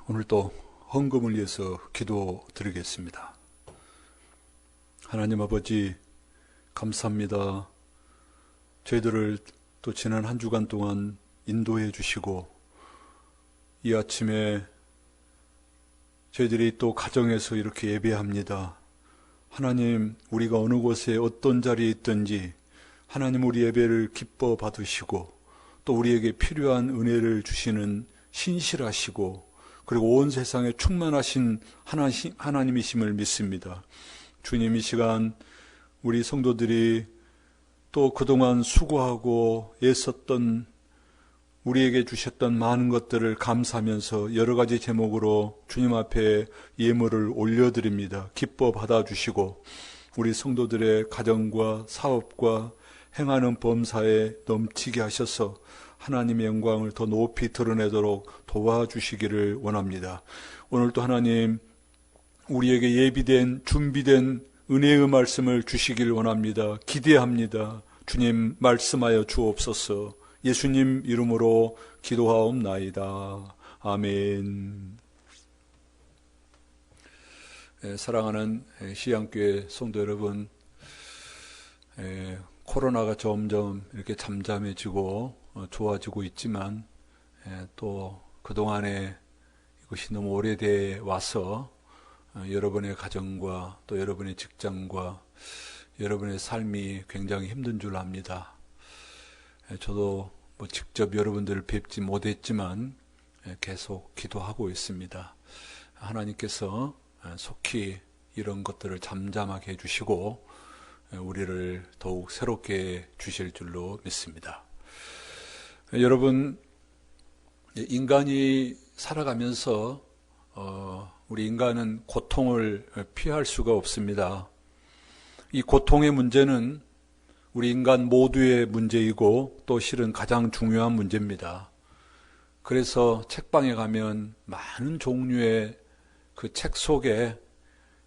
오늘 또 헌금을 위해서 기도드리겠습니다. 하나님 아버지, 감사합니다. 저희들을 또 지난 한 주간 동안 인도해 주시고, 이 아침에 저희들이 또 가정에서 이렇게 예배합니다. 하나님, 우리가 어느 곳에 어떤 자리에 있든지 하나님 우리 예배를 기뻐 받으시고, 또 우리에게 필요한 은혜를 주시는 신실하시고, 그리고 온 세상에 충만하신 하나님이심을 믿습니다. 주님, 이 시간 우리 성도들이 또 그동안 수고하고 애썼던, 우리에게 주셨던 많은 것들을 감사하면서 여러 가지 제목으로 주님 앞에 예물을 올려드립니다. 기뻐 받아주시고, 우리 성도들의 가정과 사업과 행하는 범사에 넘치게 하셔서 하나님의 영광을 더 높이 드러내도록 도와주시기를 원합니다. 오늘도 하나님, 우리에게 예비된, 준비된 은혜의 말씀을 주시기를 원합니다. 기대합니다. 주님, 말씀하여 주옵소서. 예수님 이름으로 기도하옵나이다. 아멘. 사랑하는 시향교회 성도 여러분, 코로나가 점점 이렇게 잠잠해지고 좋아지고 있지만, 또 그동안에 이것이 너무 오래돼 와서 여러분의 가정과 또 여러분의 직장과 여러분의 삶이 굉장히 힘든 줄 압니다. 저도 직접 여러분들을 뵙지 못했지만 계속 기도하고 있습니다. 하나님께서 속히 이런 것들을 잠잠하게 해주시고 우리를 더욱 새롭게 주실 줄로 믿습니다. 여러분, 인간이 살아가면서 우리 인간은 고통을 피할 수가 없습니다. 이 고통의 문제는 우리 인간 모두의 문제이고 또 실은 가장 중요한 문제입니다. 그래서 책방에 가면 많은 종류의 그 책 속에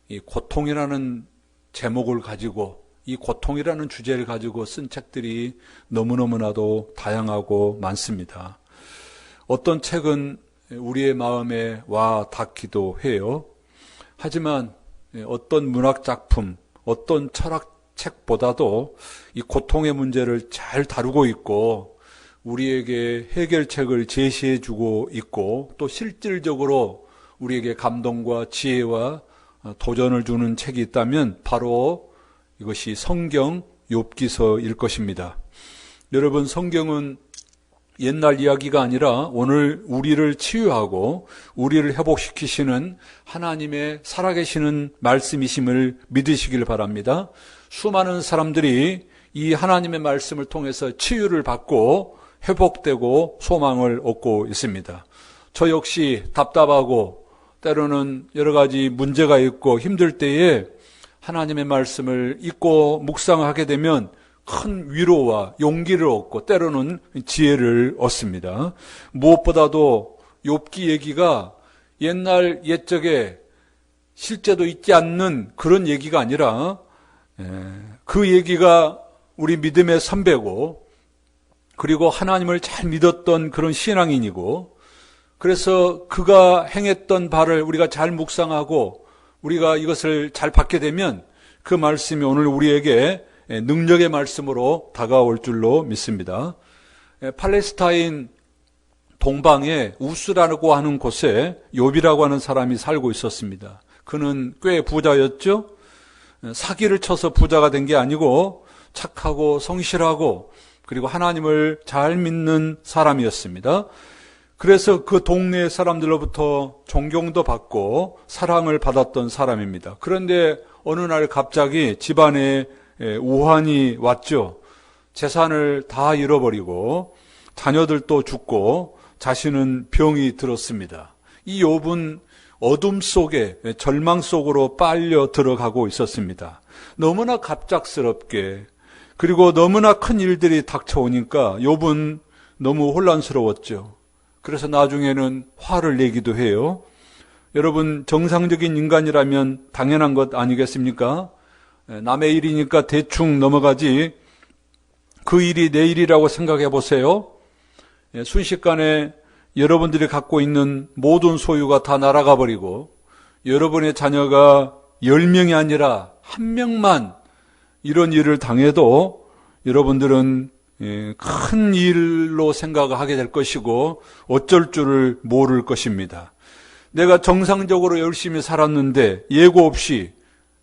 이 고통이라는 제목을 가지고, 이 고통이라는 주제를 가지고 쓴 책들이 너무너무나도 다양하고 많습니다. 어떤 책은 우리의 마음에 와 닿기도 해요. 하지만 어떤 문학작품, 어떤 철학책보다도 이 고통의 문제를 잘 다루고 있고 우리에게 해결책을 제시해주고 있고 또 실질적으로 우리에게 감동과 지혜와 도전을 주는 책이 있다면 바로 이것이 성경 욥기서일 것입니다. 여러분, 성경은 옛날 이야기가 아니라 오늘 우리를 치유하고 우리를 회복시키시는 하나님의 살아계시는 말씀이심을 믿으시길 바랍니다. 수많은 사람들이 이 하나님의 말씀을 통해서 치유를 받고 회복되고 소망을 얻고 있습니다. 저 역시 답답하고 때로는 여러 가지 문제가 있고 힘들 때에 하나님의 말씀을 읽고 묵상하게 되면 큰 위로와 용기를 얻고 때로는 지혜를 얻습니다. 무엇보다도 욥기 얘기가 옛날 옛적에 실제도 있지 않는 그런 얘기가 아니라 그 얘기가 우리 믿음의 선배고, 그리고 하나님을 잘 믿었던 그런 신앙인이고, 그래서 그가 행했던 바를 우리가 잘 묵상하고 우리가 이것을 잘 받게 되면 그 말씀이 오늘 우리에게 능력의 말씀으로 다가올 줄로 믿습니다. 팔레스타인 동방에 우스라고 하는 곳에 욥이라고 하는 사람이 살고 있었습니다. 그는 꽤 부자였죠. 사기를 쳐서 부자가 된 게 아니고 착하고 성실하고 그리고 하나님을 잘 믿는 사람이었습니다. 그래서 그 동네 사람들로부터 존경도 받고 사랑을 받았던 사람입니다. 그런데 어느 날 갑자기 집안에 우환이 왔죠. 재산을 다 잃어버리고 자녀들도 죽고 자신은 병이 들었습니다. 이 욥은 어둠 속에, 절망 속으로 빨려 들어가고 있었습니다. 너무나 갑작스럽게, 그리고 너무나 큰 일들이 닥쳐오니까 욥은 너무 혼란스러웠죠. 그래서 나중에는 화를 내기도 해요. 여러분, 정상적인 인간이라면 당연한 것 아니겠습니까? 남의 일이니까 대충 넘어가지 그 일이 내 일이라고 생각해 보세요. 순식간에 여러분들이 갖고 있는 모든 소유가 다 날아가 버리고 여러분의 자녀가 10명이 아니라 1명만 이런 일을 당해도 여러분들은 큰 일로 생각을 하게 될 것이고 어쩔 줄을 모를 것입니다. 내가 정상적으로 열심히 살았는데 예고 없이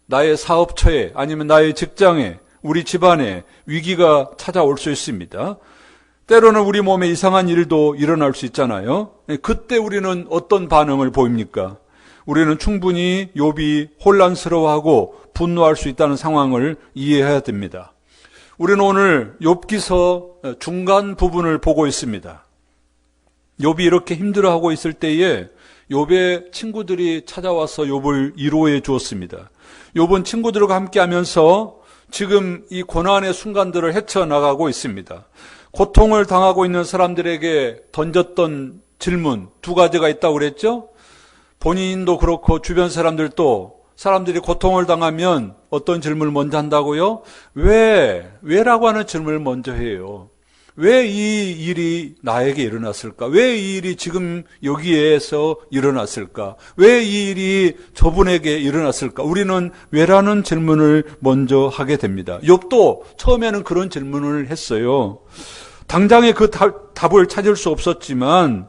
나의 사업처에 아니면 나의 직장에 우리 집안에 위기가 찾아올 수 있습니다. 때로는 우리 몸에 이상한 일도 일어날 수 있잖아요. 그때 우리는 어떤 반응을 보입니까? 우리는 충분히 욥이 혼란스러워하고 분노할 수 있다는 상황을 이해해야 됩니다. 우리는 오늘 욥기서 중간 부분을 보고 있습니다. 욥이 이렇게 힘들어하고 있을 때에 욥의 친구들이 찾아와서 욥을 위로해 주었습니다. 욥은 친구들과 함께 하면서 지금 이 고난의 순간들을 헤쳐나가고 있습니다. 고통을 당하고 있는 사람들에게 던졌던 질문 2가지가 있다고 그랬죠? 본인도 그렇고 주변 사람들도 사람들이 고통을 당하면 어떤 질문을 먼저 한다고요? 왜라고 하는 질문을 먼저 해요. 왜 이 일이 나에게 일어났을까? 왜 이 일이 지금 여기에서 일어났을까? 왜 이 일이 저분에게 일어났을까? 우리는 왜라는 질문을 먼저 하게 됩니다. 욥도 처음에는 그런 질문을 했어요. 당장에 그 답을 찾을 수 없었지만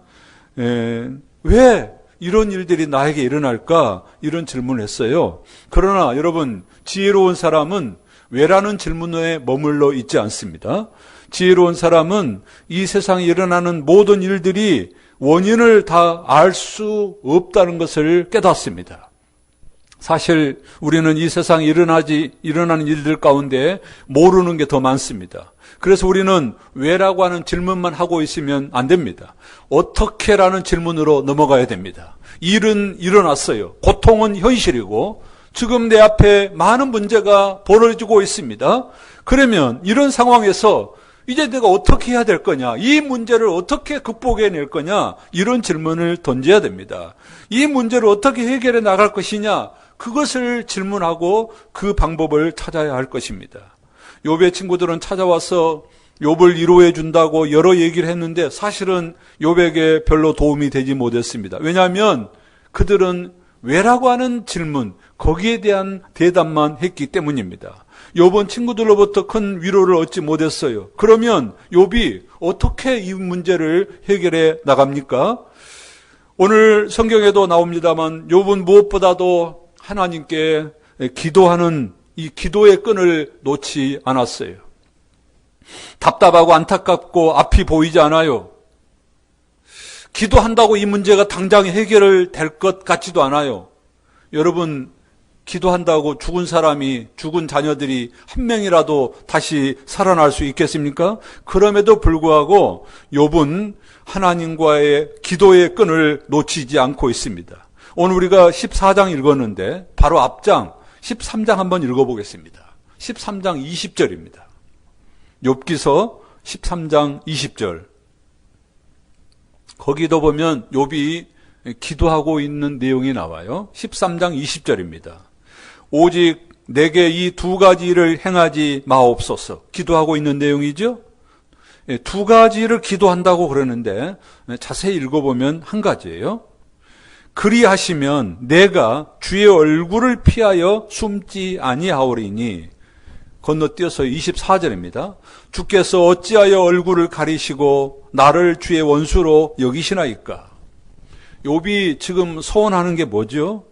왜 이런 일들이 나에게 일어날까? 이런 질문을 했어요. 그러나 여러분, 지혜로운 사람은 왜라는 질문에 머물러 있지 않습니다. 지혜로운 사람은 이 세상에 일어나는 모든 일들이 원인을 다 알 수 없다는 것을 깨닫습니다. 사실 우리는 이 세상에 일어나는 일들 가운데 모르는 게 더 많습니다. 그래서 우리는 왜라고 하는 질문만 하고 있으면 안 됩니다. 어떻게라는 질문으로 넘어가야 됩니다. 일은 일어났어요. 고통은 현실이고 지금 내 앞에 많은 문제가 벌어지고 있습니다. 그러면 이런 상황에서 이제 내가 어떻게 해야 될 거냐? 이 문제를 어떻게 극복해낼 거냐? 이런 질문을 던져야 됩니다. 이 문제를 어떻게 해결해 나갈 것이냐? 그것을 질문하고 그 방법을 찾아야 할 것입니다. 욥의 친구들은 찾아와서 욥을 위로해 준다고 여러 얘기를 했는데 사실은 욥에게 별로 도움이 되지 못했습니다. 왜냐하면 그들은 왜라고 하는 질문, 거기에 대한 대답만 했기 때문입니다. 욥은 친구들로부터 큰 위로를 얻지 못했어요. 그러면 욥이 어떻게 이 문제를 해결해 나갑니까? 오늘 성경에도 나옵니다만 욥은 무엇보다도 하나님께 기도하는 이 기도의 끈을 놓지 않았어요. 답답하고 안타깝고 앞이 보이지 않아요. 기도한다고 이 문제가 당장 해결될 것 같지도 않아요. 여러분, 기도한다고 죽은 자녀들이 한 명이라도 다시 살아날 수 있겠습니까? 그럼에도 불구하고 욥은 하나님과의 기도의 끈을 놓치지 않고 있습니다. 오늘 우리가 14장 읽었는데 바로 앞장 13장 한번 읽어보겠습니다. 13장 20절입니다. 욥기서 13장 20절. 거기도 보면 욥이 기도하고 있는 내용이 나와요. 13장 20절입니다. 오직 내게 이 2가지를 행하지 마옵소서. 기도하고 있는 내용이죠. 2가지를 기도한다고 그러는데 자세히 읽어보면 1가지예요. 그리하시면 내가 주의 얼굴을 피하여 숨지 아니하오리니. 건너뛰어서 24절입니다. 주께서 어찌하여 얼굴을 가리시고 나를 주의 원수로 여기시나이까. 욥이 지금 소원하는 게 뭐죠?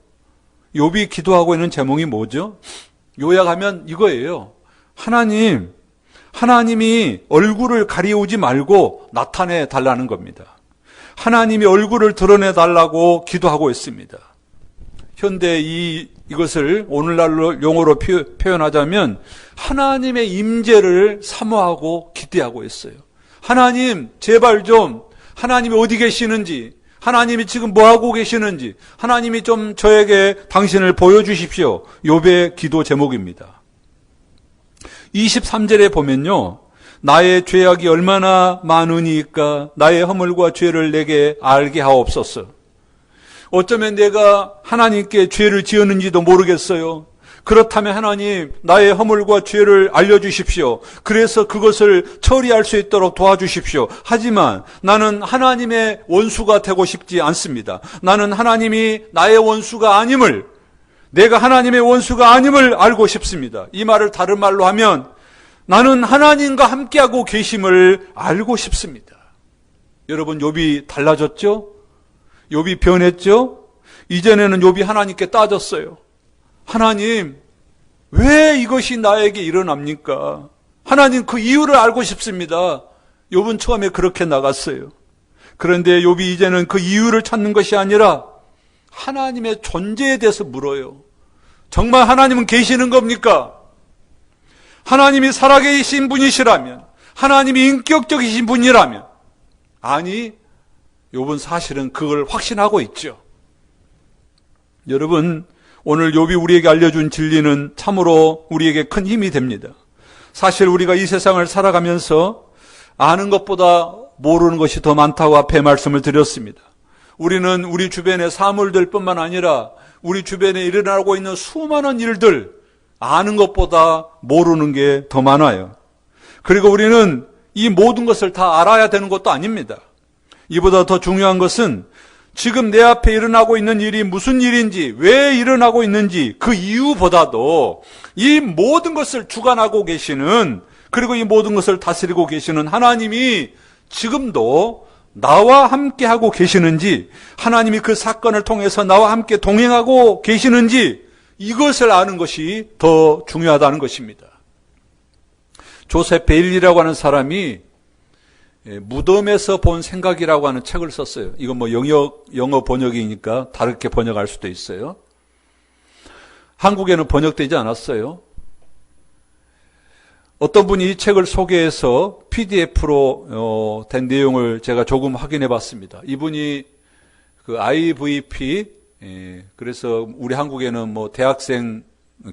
욥이 기도하고 있는 제목이 뭐죠? 요약하면 이거예요. 하나님이 얼굴을 가리우지 말고 나타내 달라는 겁니다. 하나님이 얼굴을 드러내 달라고 기도하고 있습니다. 현대 이것을 오늘날로 용어로 표현하자면 하나님의 임재를 사모하고 기대하고 있어요. 하나님, 제발 좀 하나님이 어디 계시는지, 하나님이 지금 뭐하고 계시는지, 하나님이 좀 저에게 당신을 보여주십시오. 욥의 기도 제목입니다. 23절에 보면요, 나의 죄악이 얼마나 많으니까 나의 허물과 죄를 내게 알게 하옵소서. 어쩌면 내가 하나님께 죄를 지었는지도 모르겠어요. 그렇다면 하나님, 나의 허물과 죄를 알려주십시오. 그래서 그것을 처리할 수 있도록 도와주십시오. 하지만 나는 하나님의 원수가 되고 싶지 않습니다. 나는 하나님이 나의 원수가 아님을, 내가 하나님의 원수가 아님을 알고 싶습니다. 이 말을 다른 말로 하면 나는 하나님과 함께하고 계심을 알고 싶습니다. 여러분, 욥이 달라졌죠? 욥이 변했죠? 이전에는 욥이 하나님께 따졌어요. 하나님, 왜 이것이 나에게 일어납니까? 하나님, 그 이유를 알고 싶습니다. 욥은 처음에 그렇게 나갔어요. 그런데 욥이 이제는 그 이유를 찾는 것이 아니라 하나님의 존재에 대해서 물어요. 정말 하나님은 계시는 겁니까? 하나님이 살아계신 분이시라면, 하나님이 인격적이신 분이라면, 아니, 욥은 사실은 그걸 확신하고 있죠. 여러분, 오늘 욥이 우리에게 알려준 진리는 참으로 우리에게 큰 힘이 됩니다. 사실 우리가 이 세상을 살아가면서 아는 것보다 모르는 것이 더 많다고 앞에 말씀을 드렸습니다. 우리는 우리 주변의 사물들 뿐만 아니라 우리 주변에 일어나고 있는 수많은 일들, 아는 것보다 모르는 게 더 많아요. 그리고 우리는 이 모든 것을 다 알아야 되는 것도 아닙니다. 이보다 더 중요한 것은 지금 내 앞에 일어나고 있는 일이 무슨 일인지, 왜 일어나고 있는지 그 이유보다도 이 모든 것을 주관하고 계시는, 그리고 이 모든 것을 다스리고 계시는 하나님이 지금도 나와 함께 하고 계시는지, 하나님이 그 사건을 통해서 나와 함께 동행하고 계시는지, 이것을 아는 것이 더 중요하다는 것입니다. 조셉 베일리라고 하는 사람이 무덤에서 본 생각이라고 하는 책을 썼어요. 이건 뭐 영어 번역이니까 다르게 번역할 수도 있어요. 한국에는 번역되지 않았어요. 어떤 분이 이 책을 소개해서 PDF로 된 내용을 제가 조금 확인해 봤습니다. 이분이 그 IVP, 그래서 우리 한국에는 뭐 대학생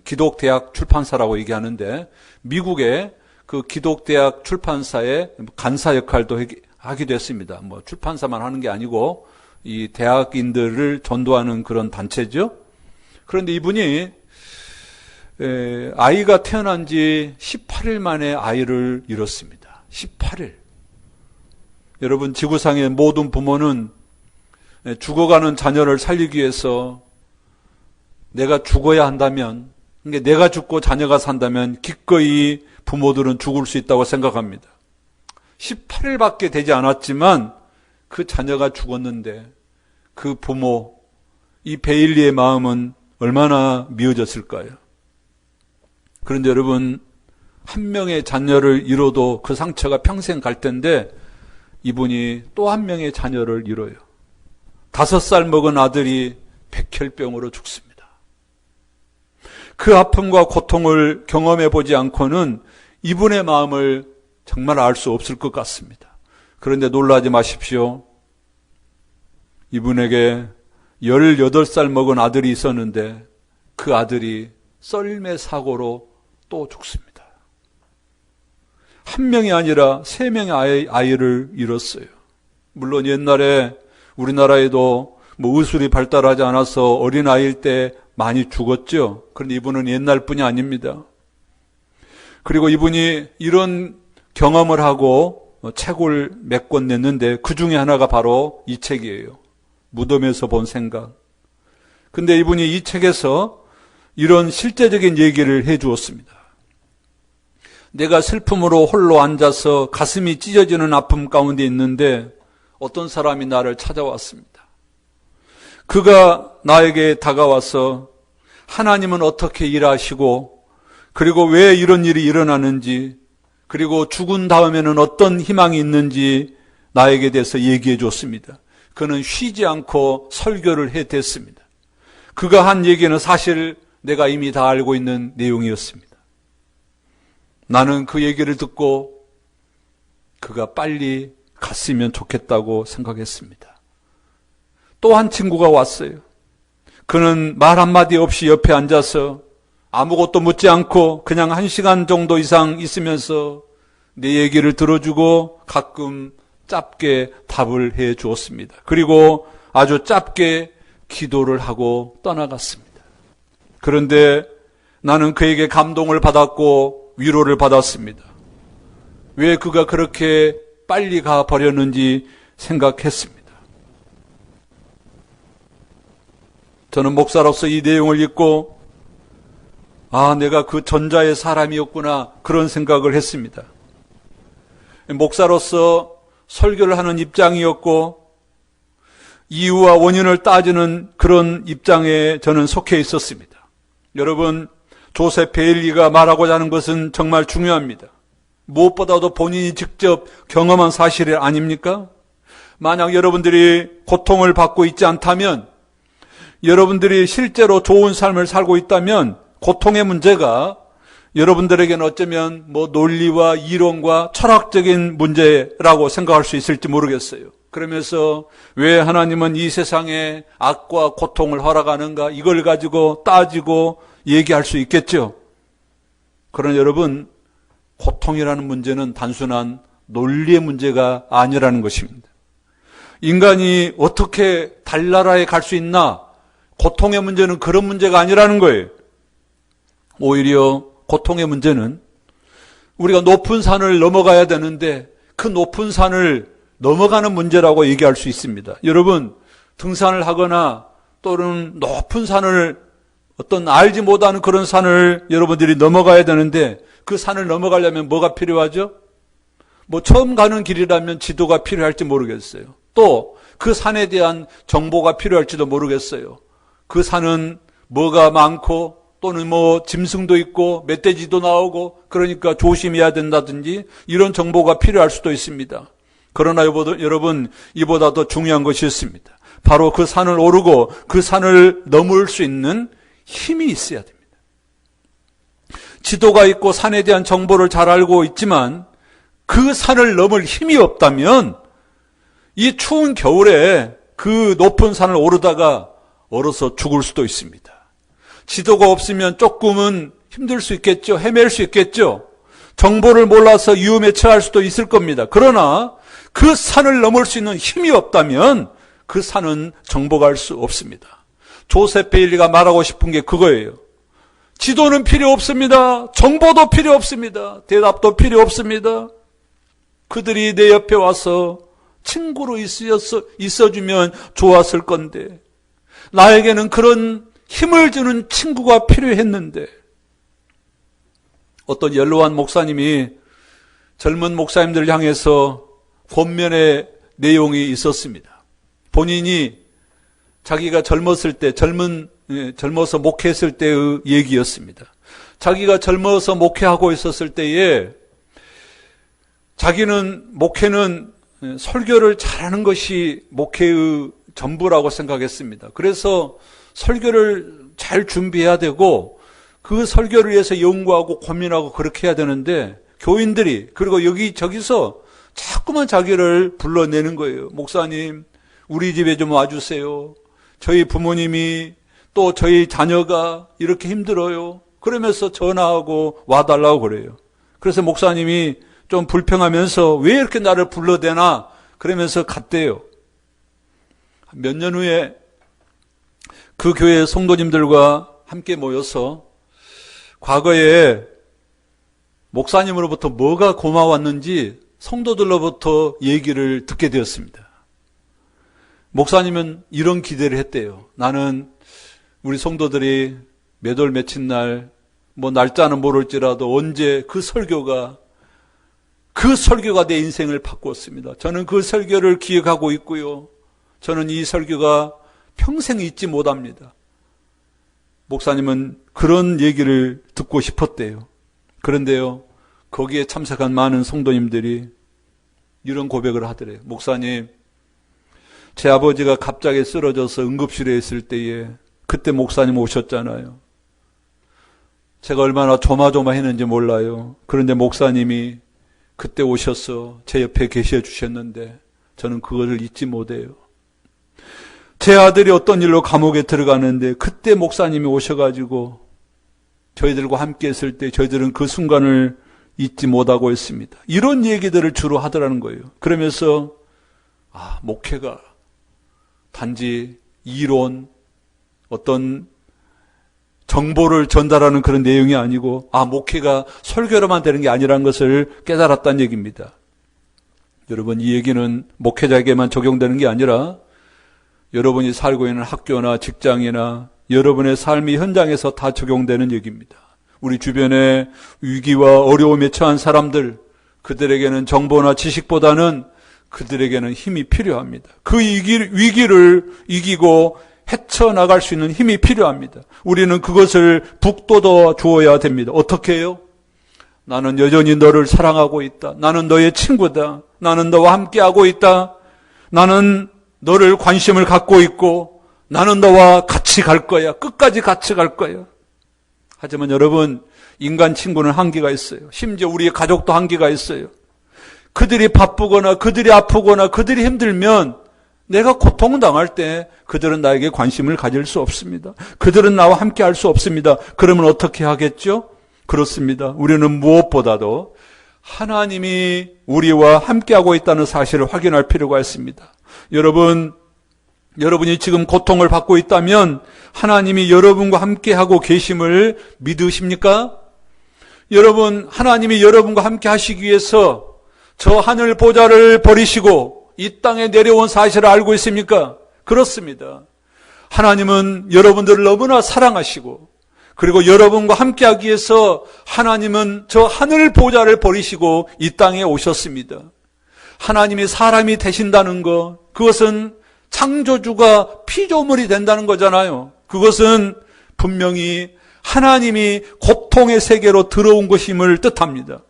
기독대학 출판사라고 얘기하는데, 미국의 그 기독대학 출판사의 간사 역할도 하기도 했습니다. 뭐 출판사만 하는 게 아니고 이 대학인들을 전도하는 그런 단체죠. 그런데 이분이 아이가 태어난 지 18일 만에 아이를 잃었습니다. 18일. 여러분, 지구상의 모든 부모는 죽어가는 자녀를 살리기 위해서 내가 죽어야 한다면, 그러니까 내가 죽고 자녀가 산다면 기꺼이 부모들은 죽을 수 있다고 생각합니다. 18일밖에 되지 않았지만 그 자녀가 죽었는데 그 부모, 이 베일리의 마음은 얼마나 미어졌을까요? 그런데 여러분, 한 명의 자녀를 잃어도 그 상처가 평생 갈 텐데 이분이 또 한 명의 자녀를 잃어요. 5살 먹은 아들이 백혈병으로 죽습니다. 그 아픔과 고통을 경험해 보지 않고는 이분의 마음을 정말 알 수 없을 것 같습니다. 그런데 놀라지 마십시오. 이분에게 18살 먹은 아들이 있었는데 그 아들이 썰매 사고로 또 죽습니다. 한 명이 아니라 3명의 아이를 잃었어요. 물론 옛날에 우리나라에도 뭐 의술이 발달하지 않아서 어린아이일 때 많이 죽었죠. 그런데 이분은 옛날 뿐이 아닙니다. 그리고 이분이 이런 경험을 하고 책을 몇 권 냈는데 그 중에 하나가 바로 이 책이에요. 무덤에서 본 생각. 근데 이분이 이 책에서 이런 실제적인 얘기를 해 주었습니다. 내가 슬픔으로 홀로 앉아서 가슴이 찢어지는 아픔 가운데 있는데 어떤 사람이 나를 찾아왔습니다. 그가 나에게 다가와서 하나님은 어떻게 일하시고, 그리고 왜 이런 일이 일어나는지, 그리고 죽은 다음에는 어떤 희망이 있는지 나에게 대해서 얘기해 줬습니다. 그는 쉬지 않고 설교를 해댔습니다. 그가 한 얘기는 사실 내가 이미 다 알고 있는 내용이었습니다. 나는 그 얘기를 듣고 그가 빨리 갔으면 좋겠다고 생각했습니다. 또 한 친구가 왔어요. 그는 말 한마디 없이 옆에 앉아서 아무것도 묻지 않고 그냥 1시간 정도 이상 있으면서 내 얘기를 들어주고 가끔 짧게 답을 해 주었습니다. 그리고 아주 짧게 기도를 하고 떠나갔습니다. 그런데 나는 그에게 감동을 받았고 위로를 받았습니다. 왜 그가 그렇게 빨리 가버렸는지 생각했습니다. 저는 목사로서 이 내용을 읽고 내가 그 전자의 사람이었구나 그런 생각을 했습니다. 목사로서 설교를 하는 입장이었고 이유와 원인을 따지는 그런 입장에 저는 속해 있었습니다. 여러분, 조셉 베일리가 말하고자 하는 것은 정말 중요합니다. 무엇보다도 본인이 직접 경험한 사실 아닙니까? 만약 여러분들이 고통을 받고 있지 않다면, 여러분들이 실제로 좋은 삶을 살고 있다면 고통의 문제가 여러분들에게는 어쩌면 논리와 이론과 철학적인 문제라고 생각할 수 있을지 모르겠어요. 그러면서 왜 하나님은 이 세상에 악과 고통을 허락하는가 이걸 가지고 따지고 얘기할 수 있겠죠. 그러나 여러분, 고통이라는 문제는 단순한 논리의 문제가 아니라는 것입니다. 인간이 어떻게 달나라에 갈 수 있나? 고통의 문제는 그런 문제가 아니라는 거예요. 오히려 고통의 문제는 우리가 높은 산을 넘어가야 되는데 그 높은 산을 넘어가는 문제라고 얘기할 수 있습니다. 여러분, 등산을 하거나 또는 높은 산을 어떤 알지 못하는 그런 산을 여러분들이 넘어가야 되는데 그 산을 넘어가려면 뭐가 필요하죠? 처음 가는 길이라면 지도가 필요할지 모르겠어요. 또 그 산에 대한 정보가 필요할지도 모르겠어요. 그 산은 뭐가 많고 또는 짐승도 있고 멧돼지도 나오고 그러니까 조심해야 된다든지 이런 정보가 필요할 수도 있습니다. 그러나 여러분, 이보다 더 중요한 것이 있습니다. 바로 그 산을 오르고 그 산을 넘을 수 있는 힘이 있어야 됩니다. 지도가 있고 산에 대한 정보를 잘 알고 있지만 그 산을 넘을 힘이 없다면 이 추운 겨울에 그 높은 산을 오르다가 얼어서 죽을 수도 있습니다. 지도가 없으면 조금은 힘들 수 있겠죠. 헤맬 수 있겠죠. 정보를 몰라서 위험에 처할 수도 있을 겁니다. 그러나 그 산을 넘을 수 있는 힘이 없다면 그 산은 정복할 수 없습니다. 조셉 베일리가 말하고 싶은 게 그거예요. 지도는 필요 없습니다. 정보도 필요 없습니다. 대답도 필요 없습니다. 그들이 내 옆에 와서 친구로 있어주면 좋았을 건데 나에게는 그런 힘을 주는 친구가 필요했는데 어떤 연로한 목사님이 젊은 목사님들을 향해서 권면의 내용이 있었습니다. 본인이 자기가 젊었을 때 젊어서 목회했을 때의 얘기였습니다. 자기가 젊어서 목회하고 있었을 때에 자기는 목회는 설교를 잘하는 것이 목회의 전부라고 생각했습니다. 그래서 설교를 잘 준비해야 되고 그 설교를 위해서 연구하고 고민하고 그렇게 해야 되는데 교인들이 그리고 여기저기서 자꾸만 자기를 불러내는 거예요. 목사님, 우리 집에 좀 와주세요. 저희 부모님이 또 저희 자녀가 이렇게 힘들어요. 그러면서 전화하고 와달라고 그래요. 그래서 목사님이 좀 불평하면서 왜 이렇게 나를 불러대나 그러면서 갔대요. 몇 년 후에 그 교회 성도님들과 함께 모여서 과거에 목사님으로부터 뭐가 고마웠는지 성도들로부터 얘기를 듣게 되었습니다. 목사님은 이런 기대를 했대요. 나는 우리 성도들이 몇 월 며칠 날 날짜는 모를지라도 언제 그 설교가 내 인생을 바꾸었습니다. 저는 그 설교를 기억하고 있고요. 저는 이 설교가 평생 잊지 못합니다. 목사님은 그런 얘기를 듣고 싶었대요. 그런데요, 거기에 참석한 많은 성도님들이 이런 고백을 하더래요. 목사님, 제 아버지가 갑자기 쓰러져서 응급실에 있을 때에 그때 목사님 오셨잖아요. 제가 얼마나 조마조마했는지 몰라요. 그런데 목사님이 그때 오셔서 제 옆에 계셔 주셨는데 저는 그것을 잊지 못해요. 제 아들이 어떤 일로 감옥에 들어가는데 그때 목사님이 오셔가지고 저희들과 함께 했을 때 저희들은 그 순간을 잊지 못하고 있습니다. 이런 얘기들을 주로 하더라는 거예요. 그러면서 목회가 단지 이론, 어떤 정보를 전달하는 그런 내용이 아니고 목회가 설교로만 되는 게 아니라는 것을 깨달았다는 얘기입니다. 여러분, 이 얘기는 목회자에게만 적용되는 게 아니라 여러분이 살고 있는 학교나 직장이나 여러분의 삶의 현장에서 다 적용되는 얘기입니다. 우리 주변에 위기와 어려움에 처한 사람들, 그들에게는 정보나 지식보다는 그들에게는 힘이 필요합니다. 그 위기를 이기고 헤쳐나갈 수 있는 힘이 필요합니다. 우리는 그것을 북돋워 주어야 됩니다. 어떻게 해요? 나는 여전히 너를 사랑하고 있다. 나는 너의 친구다. 나는 너와 함께하고 있다. 나는 너를 관심을 갖고 있고 나는 너와 같이 갈 거야. 끝까지 같이 갈 거야. 하지만 여러분, 인간 친구는 한계가 있어요. 심지어 우리의 가족도 한계가 있어요. 그들이 바쁘거나 그들이 아프거나 그들이 힘들면 내가 고통당할 때 그들은 나에게 관심을 가질 수 없습니다. 그들은 나와 함께 할 수 없습니다. 그러면 어떻게 하겠죠? 그렇습니다. 우리는 무엇보다도 하나님이 우리와 함께하고 있다는 사실을 확인할 필요가 있습니다. 여러분이 지금 고통을 받고 있다면 하나님이 여러분과 함께하고 계심을 믿으십니까? 여러분, 하나님이 여러분과 함께 하시기 위해서 저 하늘 보좌를 버리시고 이 땅에 내려온 사실을 알고 있습니까? 그렇습니다. 하나님은 여러분들을 너무나 사랑하시고 그리고 여러분과 함께하기 위해서 하나님은 저 하늘 보좌를 버리시고 이 땅에 오셨습니다. 하나님이 사람이 되신다는 것, 그것은 창조주가 피조물이 된다는 거잖아요. 그것은 분명히 하나님이 고통의 세계로 들어온 것임을 뜻합니다.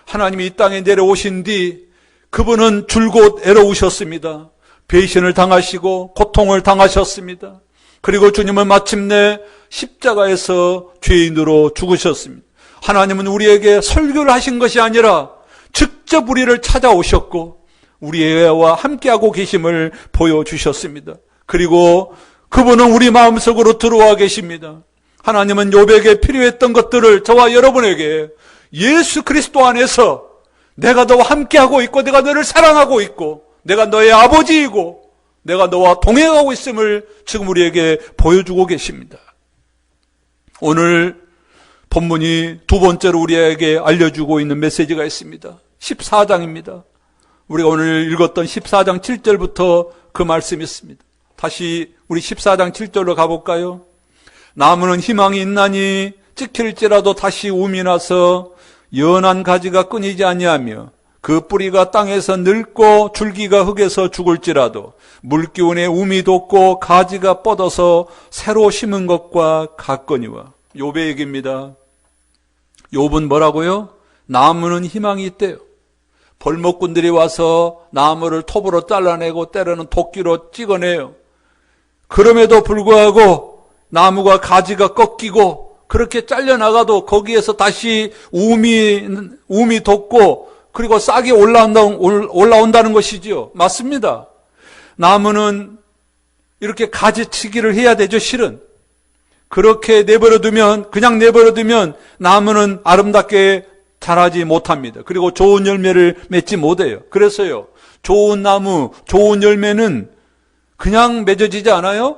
하나님이 이 땅에 내려오신 뒤 그분은 줄곧 애로우셨습니다. 배신을 당하시고 고통을 당하셨습니다. 그리고 주님은 마침내 십자가에서 죄인으로 죽으셨습니다. 하나님은 우리에게 설교를 하신 것이 아니라 직접 우리를 찾아오셨고 우리와 함께하고 계심을 보여주셨습니다. 그리고 그분은 우리 마음속으로 들어와 계십니다. 하나님은 욥에게 필요했던 것들을 저와 여러분에게 예수 그리스도 안에서 내가 너와 함께하고 있고 내가 너를 사랑하고 있고 내가 너의 아버지이고 내가 너와 동행하고 있음을 지금 우리에게 보여주고 계십니다. 오늘 본문이 두 번째로 우리에게 알려주고 있는 메시지가 있습니다. 14장입니다. 우리가 오늘 읽었던 14장 7절부터 그 말씀이 있습니다. 다시 우리 14장 7절로 가볼까요? 나무는 희망이 있나니 찍힐지라도 다시 움이 나서 연한 가지가 끊이지 아니하며 그 뿌리가 땅에서 늙고 줄기가 흙에서 죽을지라도 물기운에 움이 돋고 가지가 뻗어서 새로 심은 것과 같거니와. 욥의 얘기입니다. 욥은 뭐라고요? 나무는 희망이 있대요. 벌목꾼들이 와서 나무를 톱으로 잘라내고 때로는 도끼로 찍어내요. 그럼에도 불구하고 나무가 가지가 꺾이고 그렇게 잘려나가도 거기에서 다시 움이 돋고 그리고 싹이 올라온다는 것이지요. 맞습니다. 나무는 이렇게 가지치기를 해야 되죠, 실은. 그렇게 그냥 내버려두면 나무는 아름답게 자라지 못합니다. 그리고 좋은 열매를 맺지 못해요. 그래서요, 좋은 나무, 좋은 열매는 그냥 맺어지지 않아요?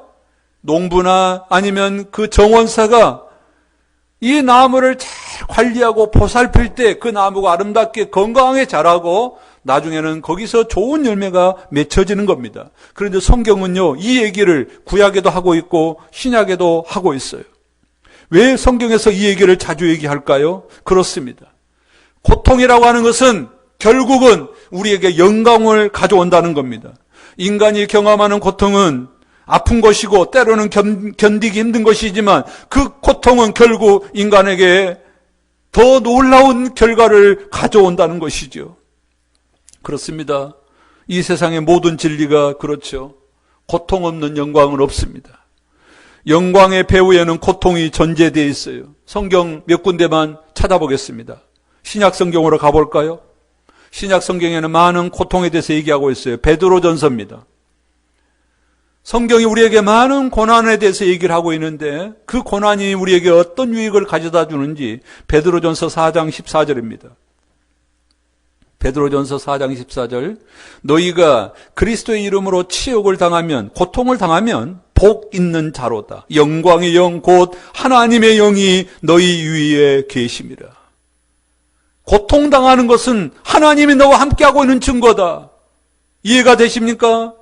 농부나 아니면 그 정원사가 이 나무를 잘 관리하고 보살필 때 그 나무가 아름답게 건강하게 자라고 나중에는 거기서 좋은 열매가 맺혀지는 겁니다. 그런데 성경은요, 이 얘기를 구약에도 하고 있고 신약에도 하고 있어요. 왜 성경에서 이 얘기를 자주 얘기할까요? 그렇습니다. 고통이라고 하는 것은 결국은 우리에게 영광을 가져온다는 겁니다. 인간이 경험하는 고통은 아픈 것이고 때로는 견디기 힘든 것이지만 그 고통은 결국 인간에게 더 놀라운 결과를 가져온다는 것이죠. 그렇습니다. 이 세상의 모든 진리가 그렇죠. 고통 없는 영광은 없습니다. 영광의 배후에는 고통이 전제되어 있어요. 성경 몇 군데만 찾아보겠습니다. 신약 성경으로 가볼까요? 신약 성경에는 많은 고통에 대해서 얘기하고 있어요. 베드로전서입니다. 성경이 우리에게 많은 고난에 대해서 얘기를 하고 있는데 그 고난이 우리에게 어떤 유익을 가져다 주는지 베드로전서 4장 14절입니다. 베드로전서 4장 14절 너희가 그리스도의 이름으로 치욕을 당하면 고통을 당하면 복 있는 자로다. 영광의 영 곧 하나님의 영이 너희 위에 계심이라. 고통당하는 것은 하나님이 너와 함께하고 있는 증거다. 이해가 되십니까?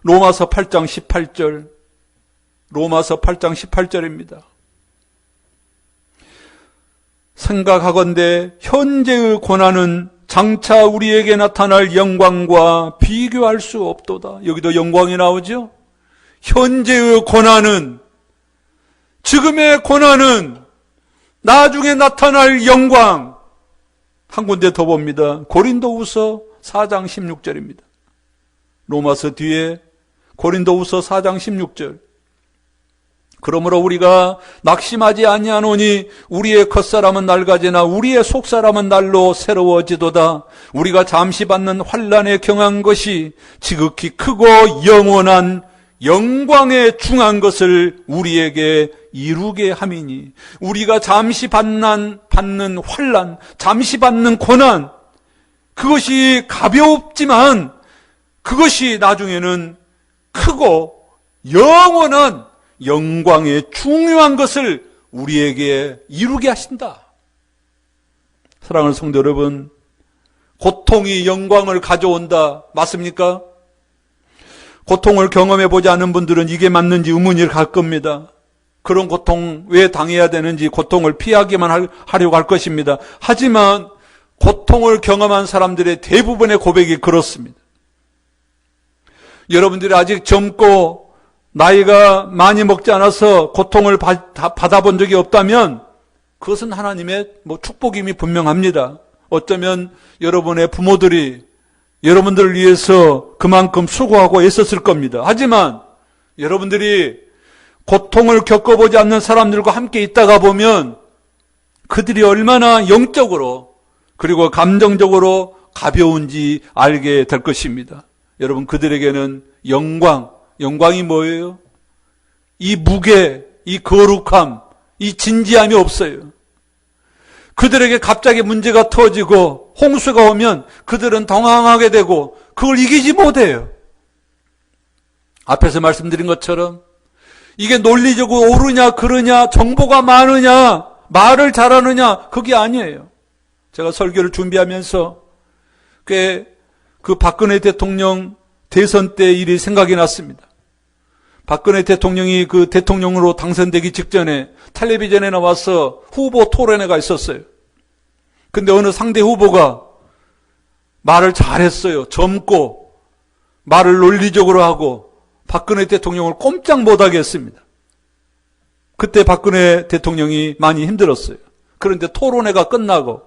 로마서 8장 18절. 로마서 8장 18절입니다. 생각하건대 현재의 고난은 장차 우리에게 나타날 영광과 비교할 수 없도다. 여기도 영광이 나오죠? 현재의 고난은, 지금의 고난은 나중에 나타날 영광. 한 군데 더 봅니다. 고린도후서 4장 16절입니다. 로마서 뒤에 고린도후서 4장 16절. 그러므로 우리가 낙심하지 아니하노니 우리의 겉사람은 낡아지나 우리의 속사람은 날로 새로워지도다. 우리가 잠시 받는 환난에 경한 것이 지극히 크고 영원한 영광에 중한 것을 우리에게 이루게 함이니, 우리가 잠시 받는 환난, 잠시 받는 고난, 그것이 가볍지만 그것이 나중에는 크고 영원한 영광의 중요한 것을 우리에게 이루게 하신다. 사랑하는 성도 여러분, 고통이 영광을 가져온다. 맞습니까? 고통을 경험해보지 않은 분들은 이게 맞는지 의문이 갈 겁니다. 그런 고통 왜 당해야 되는지 고통을 피하기만 하려고 할 것입니다. 하지만 고통을 경험한 사람들의 대부분의 고백이 그렇습니다. 여러분들이 아직 젊고 나이가 많이 먹지 않아서 고통을 받아본 적이 없다면 그것은 하나님의 축복임이 분명합니다. 어쩌면 여러분의 부모들이 여러분들을 위해서 그만큼 수고하고 애썼을 겁니다. 하지만 여러분들이 고통을 겪어보지 않는 사람들과 함께 있다가 보면 그들이 얼마나 영적으로 그리고 감정적으로 가벼운지 알게 될 것입니다. 여러분, 그들에게는 영광이 뭐예요? 이 무게, 이 거룩함, 이 진지함이 없어요. 그들에게 갑자기 문제가 터지고 홍수가 오면 그들은 당황하게 되고 그걸 이기지 못해요. 앞에서 말씀드린 것처럼 이게 논리적으로 옳으냐 그르냐, 정보가 많으냐, 말을 잘하느냐, 그게 아니에요. 제가 설교를 준비하면서 꽤 그 박근혜 대통령 대선 때 일이 생각이 났습니다. 박근혜 대통령이 그 대통령으로 당선되기 직전에 텔레비전에 나와서 후보 토론회가 있었어요. 근데 어느 상대 후보가 말을 잘했어요. 젊고 말을 논리적으로 하고 박근혜 대통령을 꼼짝 못하게 했습니다. 그때 박근혜 대통령이 많이 힘들었어요. 그런데 토론회가 끝나고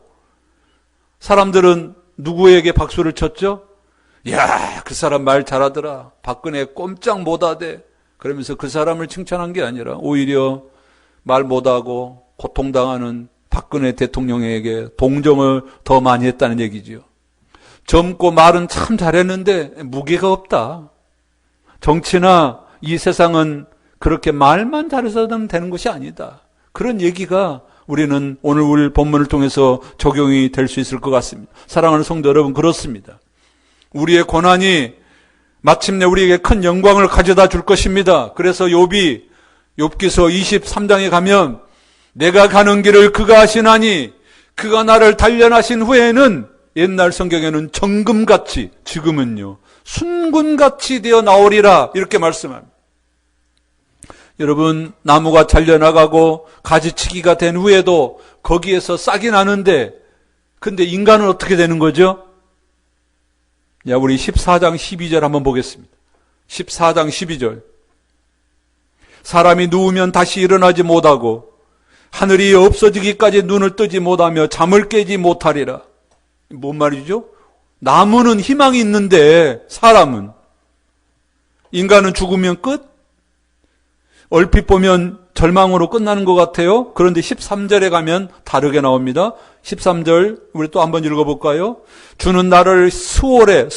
사람들은 누구에게 박수를 쳤죠? 이야, 그 사람 말 잘하더라. 박근혜 꼼짝 못하대. 그러면서 그 사람을 칭찬한 게 아니라 오히려 말 못하고 고통당하는 박근혜 대통령에게 동정을 더 많이 했다는 얘기지요. 젊고 말은 참 잘했는데 무게가 없다. 정치나 이 세상은 그렇게 말만 잘해서는 되는 것이 아니다. 그런 얘기가 우리는 오늘 우리 본문을 통해서 적용이 될 수 있을 것 같습니다. 사랑하는 성도 여러분, 그렇습니다. 우리의 고난이 마침내 우리에게 큰 영광을 가져다 줄 것입니다. 그래서 욥기서 23장에 가면 내가 가는 길을 그가 아시나니 그가 나를 단련하신 후에는, 옛날 성경에는 정금같이, 지금은요 순금같이 되어 나오리라, 이렇게 말씀합니다. 여러분, 나무가 잘려나가고 가지치기가 된 후에도 거기에서 싹이 나는데, 근데 인간은 어떻게 되는 거죠? 우리 14장 12절 한번 보겠습니다. 14장 12절. 사람이 누우면 다시 일어나지 못하고 하늘이 없어지기까지 눈을 뜨지 못하며 잠을 깨지 못하리라. 뭔 말이죠? 나무는 희망이 있는데 사람은, 인간은 죽으면 끝? 얼핏 보면 절망으로 끝나는 것 같아요. 그런데 13절에 가면 다르게 나옵니다. 13절 우리 또 한번 읽어볼까요? 주는 나를 수월은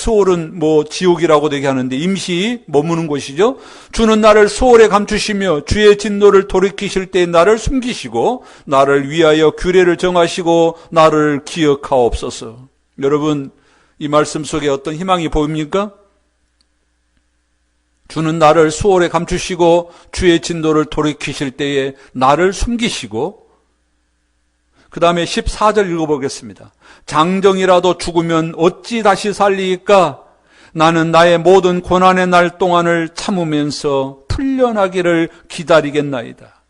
지옥이라고 되게 하는데 임시 머무는 곳이죠. 주는 나를 수월에 감추시며 주의 진노를 돌이키실 때 나를 숨기시고 나를 위하여 규례를 정하시고 나를 기억하옵소서. 여러분, 이 말씀 속에 어떤 희망이 보입니까? 주는 나를 수월에 감추시고 주의 진노를 돌이키실 때에 나를 숨기시고, 그 다음에 14절 읽어보겠습니다. 장정이라도 죽으면 어찌 다시 살리이까? 나는 나의 모든 고난의 날 동안을 참으면서 풀려나기를 기다리겠나이다.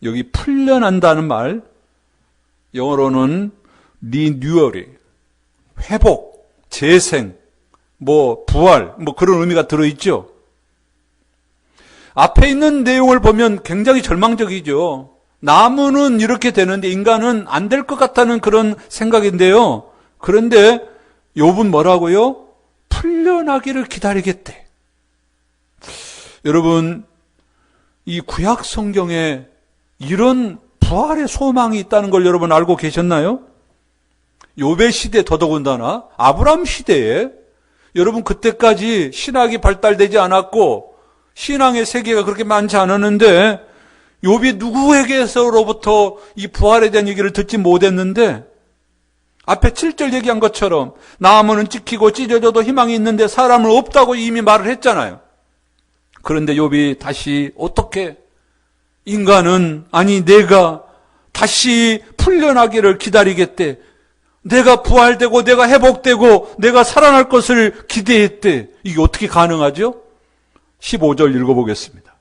여기 풀려난다는 말, 영어로는 리뉴얼이, 회복, 재생, 부활, 그런 의미가 들어있죠. 앞에 있는 내용을 보면 굉장히 절망적이죠. 나무는 이렇게 되는데 인간은 안 될 것 같다는 그런 생각인데요. 그런데 욥은 뭐라고요? 풀려나기를 기다리겠대. 여러분, 이 구약 성경에 이런 부활의 소망이 있다는 걸 여러분 알고 계셨나요? 욥의 시대 더더군다나 아브라함 시대에, 여러분 그때까지 신학이 발달되지 않았고 신앙의 세계가 그렇게 많지 않았는데 욥이 누구에게서로부터 이 부활에 대한 얘기를 듣지 못했는데, 앞에 7절 얘기한 것처럼 나무는 찍히고 찢어져도 희망이 있는데 사람은 없다고 이미 말을 했잖아요. 그런데 욥이 다시 어떻게, 인간은, 내가 다시 풀려나기를 기다리겠대. 내가 부활되고 내가 회복되고 내가 살아날 것을 기대했대. 이게 어떻게 가능하죠? 15절 읽어보겠습니다.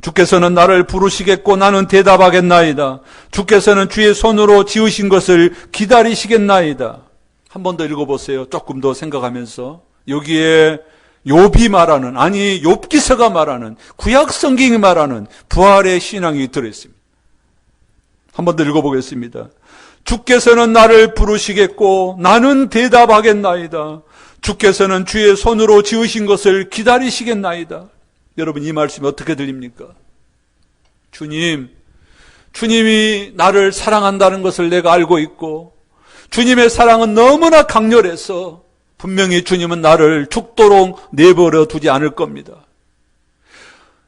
주께서는 나를 부르시겠고 나는 대답하겠나이다. 주께서는 주의 손으로 지으신 것을 기다리시겠나이다. 한 번 더 읽어보세요. 조금 더 생각하면서. 여기에 욥이 말하는, 욥기서가 말하는, 구약 성경이 말하는 부활의 신앙이 들어있습니다. 한 번 더 읽어보겠습니다. 주께서는 나를 부르시겠고 나는 대답하겠나이다. 주께서는 주의 손으로 지으신 것을 기다리시겠나이다. 여러분, 이 말씀이 어떻게 들립니까? 주님이 나를 사랑한다는 것을 내가 알고 있고, 주님의 사랑은 너무나 강렬해서 분명히 주님은 나를 죽도록 내버려 두지 않을 겁니다.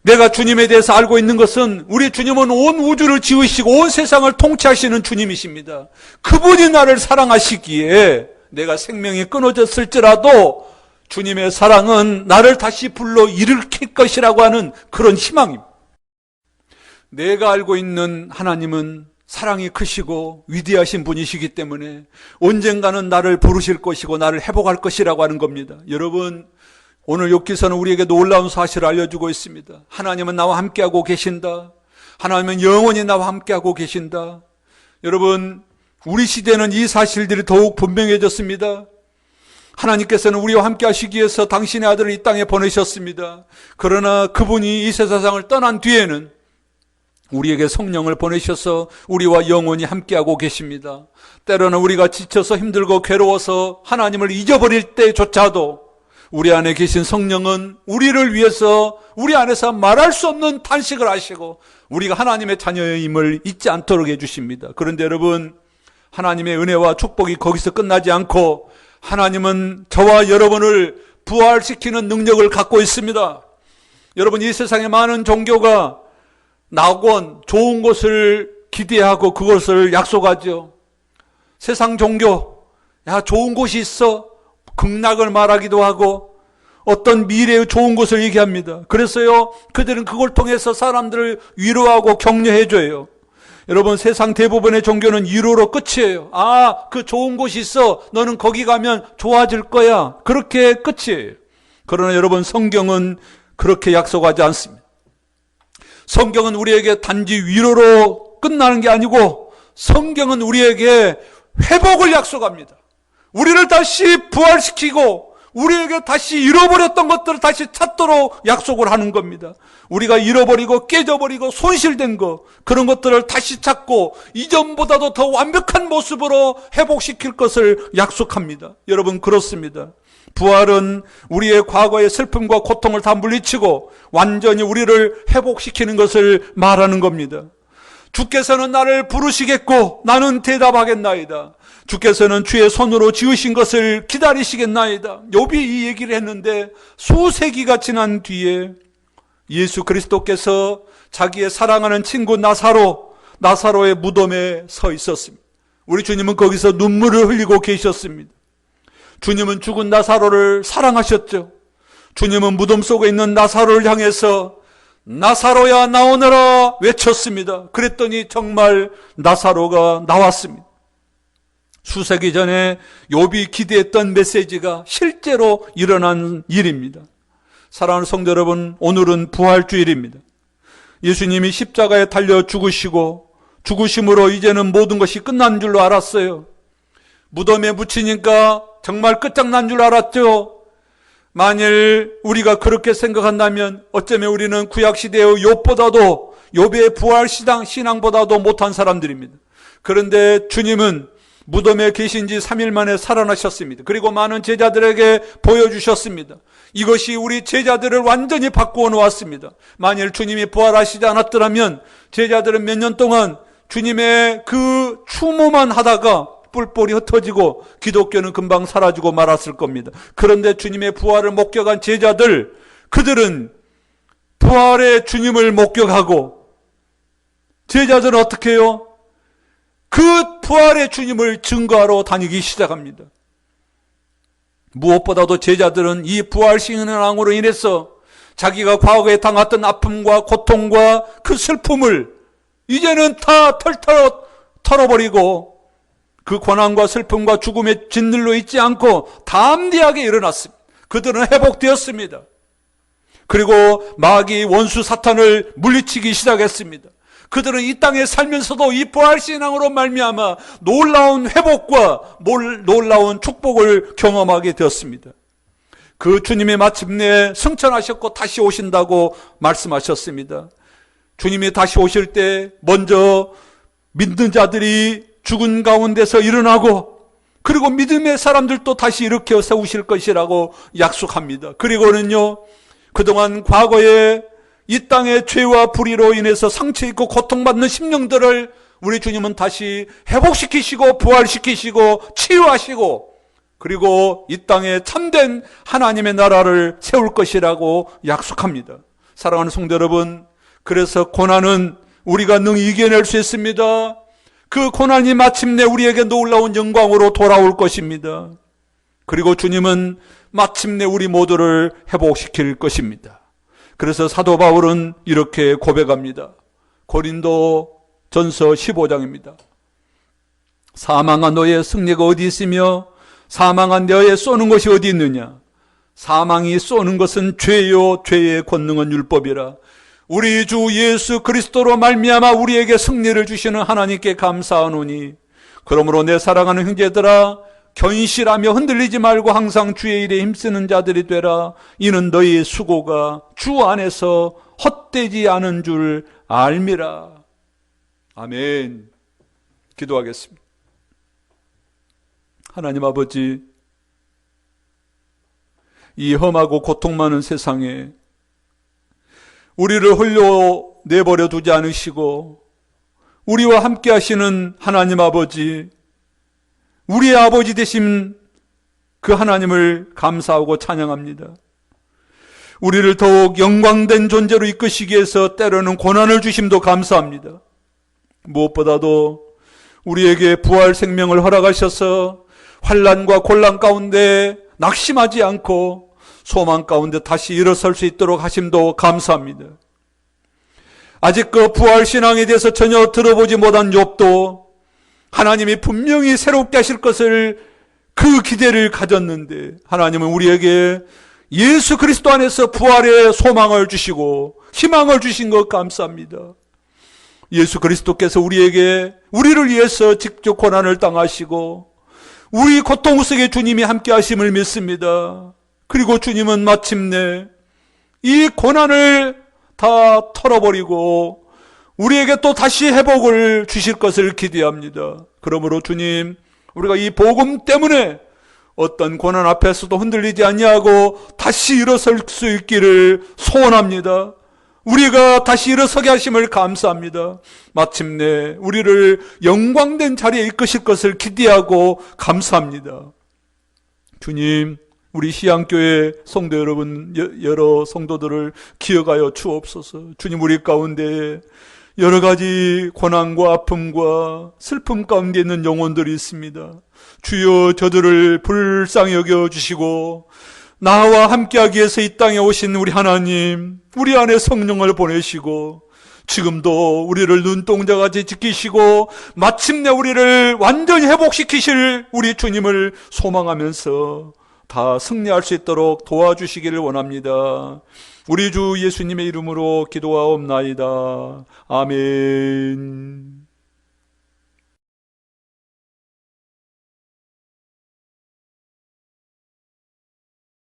내가 주님에 대해서 알고 있는 것은, 우리 주님은 온 우주를 지으시고 온 세상을 통치하시는 주님이십니다. 그분이 나를 사랑하시기에 내가 생명이 끊어졌을지라도 주님의 사랑은 나를 다시 불러 일으킬 것이라고 하는 그런 희망입니다. 내가 알고 있는 하나님은 사랑이 크시고 위대하신 분이시기 때문에 언젠가는 나를 부르실 것이고 나를 회복할 것이라고 하는 겁니다. 여러분, 오늘 욥기서는 우리에게 놀라운 사실을 알려주고 있습니다. 하나님은 나와 함께하고 계신다. 하나님은 영원히 나와 함께하고 계신다. 여러분, 우리 시대는 이 사실들이 더욱 분명해졌습니다. 하나님께서는 우리와 함께 하시기 위해서 당신의 아들을 이 땅에 보내셨습니다. 그러나 그분이 이 세상을 떠난 뒤에는 우리에게 성령을 보내셔서 우리와 영원히 함께하고 계십니다. 때로는 우리가 지쳐서 힘들고 괴로워서 하나님을 잊어버릴 때조차도 우리 안에 계신 성령은 우리를 위해서 우리 안에서 말할 수 없는 탄식을 하시고 우리가 하나님의 자녀임을 잊지 않도록 해주십니다. 그런데 여러분, 하나님의 은혜와 축복이 거기서 끝나지 않고 하나님은 저와 여러분을 부활시키는 능력을 갖고 있습니다. 여러분, 이 세상에 많은 종교가 낙원, 좋은 곳을 기대하고 그것을 약속하죠. 세상 종교, 좋은 곳이 있어, 극락을 말하기도 하고 어떤 미래의 좋은 곳을 얘기합니다. 그래서요, 그들은 그걸 통해서 사람들을 위로하고 격려해줘요. 여러분, 세상 대부분의 종교는 위로로 끝이에요. 그 좋은 곳이 있어, 너는 거기 가면 좋아질 거야. 그렇게 끝이에요. 그러나 여러분, 성경은 그렇게 약속하지 않습니다. 성경은 우리에게 단지 위로로 끝나는 게 아니고 성경은 우리에게 회복을 약속합니다. 우리를 다시 부활시키고 우리에게 다시 잃어버렸던 것들을 다시 찾도록 약속을 하는 겁니다. 우리가 잃어버리고 깨져버리고 손실된 것, 그런 것들을 다시 찾고 이전보다도 더 완벽한 모습으로 회복시킬 것을 약속합니다. 여러분, 그렇습니다. 부활은 우리의 과거의 슬픔과 고통을 다 물리치고 완전히 우리를 회복시키는 것을 말하는 겁니다. 주께서는 나를 부르시겠고 나는 대답하겠나이다. 주께서는 주의 손으로 지으신 것을 기다리시겠나이다. 욥이 이 얘기를 했는데 수세기가 지난 뒤에 예수 그리스도께서 자기의 사랑하는 친구 나사로의 무덤에 서 있었습니다. 우리 주님은 거기서 눈물을 흘리고 계셨습니다. 주님은 죽은 나사로를 사랑하셨죠. 주님은 무덤 속에 있는 나사로를 향해서 나사로야 나오너라 외쳤습니다. 그랬더니 정말 나사로가 나왔습니다. 수세기 전에 욥이 기대했던 메시지가 실제로 일어난 일입니다. 사랑하는 성도 여러분, 오늘은 부활주일입니다. 예수님이 십자가에 달려 죽으시고 죽으심으로 이제는 모든 것이 끝난 줄로 알았어요. 무덤에 묻히니까 정말 끝장난 줄 알았죠. 만일 우리가 그렇게 생각한다면 어쩌면 우리는 구약시대의 욥보다도, 욥의 부활신앙보다도 못한 사람들입니다. 그런데 주님은 무덤에 계신 지 3일 만에 살아나셨습니다. 그리고 많은 제자들에게 보여주셨습니다. 이것이 우리 제자들을 완전히 바꾸어 놓았습니다. 만일 주님이 부활하시지 않았더라면 제자들은 몇 년 동안 주님의 그 추모만 하다가 뿔뿔이 흩어지고 기독교는 금방 사라지고 말았을 겁니다. 그런데 주님의 부활을 목격한 제자들, 그들은 부활의 주님을 목격하고, 제자들은 어떻게 해요? 그 부활의 주님을 증거하러 다니기 시작합니다. 무엇보다도 제자들은 이 부활신앙으로 인해서 자기가 과거에 당했던 아픔과 고통과 그 슬픔을 이제는 다 털어버리고 그 고난과 슬픔과 죽음의 짓눌러 있지 않고 담대하게 일어났습니다. 그들은 회복되었습니다. 그리고 마귀 원수 사탄을 물리치기 시작했습니다. 그들은 이 땅에 살면서도 이 부활신앙으로 말미암아 놀라운 회복과 놀라운 축복을 경험하게 되었습니다. 그 주님이 마침내 승천하셨고 다시 오신다고 말씀하셨습니다. 주님이 다시 오실 때 먼저 믿는 자들이 죽은 가운데서 일어나고, 그리고 믿음의 사람들도 다시 일으켜 세우실 것이라고 약속합니다. 그리고는요, 그동안 과거에 이 땅의 죄와 불의로 인해서 상처 있고 고통받는 심령들을 우리 주님은 다시 회복시키시고 부활시키시고 치유하시고, 그리고 이 땅에 참된 하나님의 나라를 세울 것이라고 약속합니다. 사랑하는 성도 여러분, 그래서 고난은 우리가 능히 이겨낼 수 있습니다. 그 고난이 마침내 우리에게 놀라운 영광으로 돌아올 것입니다. 그리고 주님은 마침내 우리 모두를 회복시킬 것입니다. 그래서 사도 바울은 이렇게 고백합니다. 고린도 전서 15장입니다. 사망한 너의 승리가 어디 있으며 사망한 너의 쏘는 것이 어디 있느냐? 사망이 쏘는 것은 죄요, 죄의 권능은 율법이라. 우리 주 예수 그리스도로 말미암아 우리에게 승리를 주시는 하나님께 감사하노니, 그러므로 내 사랑하는 형제들아, 견실하며 흔들리지 말고 항상 주의 일에 힘쓰는 자들이 되라. 이는 너희 수고가 주 안에서 헛되지 않은 줄 알미라. 아멘. 기도하겠습니다. 하나님 아버지, 이 험하고 고통 많은 세상에 우리를 홀려 내버려 두지 않으시고 우리와 함께 하시는 하나님 아버지, 우리의 아버지 되신 그 하나님을 감사하고 찬양합니다. 우리를 더욱 영광된 존재로 이끄시기 위해서 때로는 고난을 주심도 감사합니다. 무엇보다도 우리에게 부활 생명을 허락하셔서 환난과 곤란 가운데 낙심하지 않고 소망 가운데 다시 일어설 수 있도록 하심도 감사합니다. 아직 그 부활신앙에 대해서 전혀 들어보지 못한 욥도 하나님이 분명히 새롭게 하실 것을 그 기대를 가졌는데, 하나님은 우리에게 예수 그리스도 안에서 부활의 소망을 주시고 희망을 주신 것 감사합니다. 예수 그리스도께서 우리를 위해서 직접 고난을 당하시고 우리 고통 속에 주님이 함께 하심을 믿습니다. 그리고 주님은 마침내 이 고난을 다 털어버리고 우리에게 또 다시 회복을 주실 것을 기대합니다. 그러므로 주님, 우리가 이 복음 때문에 어떤 고난 앞에서도 흔들리지 아니하고 다시 일어설 수 있기를 소원합니다. 우리가 다시 일어서게 하심을 감사합니다. 마침내 우리를 영광된 자리에 이끄실 것을 기대하고 감사합니다. 주님, 우리 시향교회 성도 여러분, 여러 성도들을 기억하여 주옵소서. 주님, 우리 가운데 여러 가지 고난과 아픔과 슬픔 가운데 있는 영혼들이 있습니다. 주여, 저들을 불쌍히 여겨주시고 나와 함께하기 위해서 이 땅에 오신 우리 하나님, 우리 안에 성령을 보내시고 지금도 우리를 눈동자같이 지키시고 마침내 우리를 완전히 회복시키실 우리 주님을 소망하면서 다 승리할 수 있도록 도와주시기를 원합니다. 우리 주 예수님의 이름으로 기도하옵나이다. 아멘.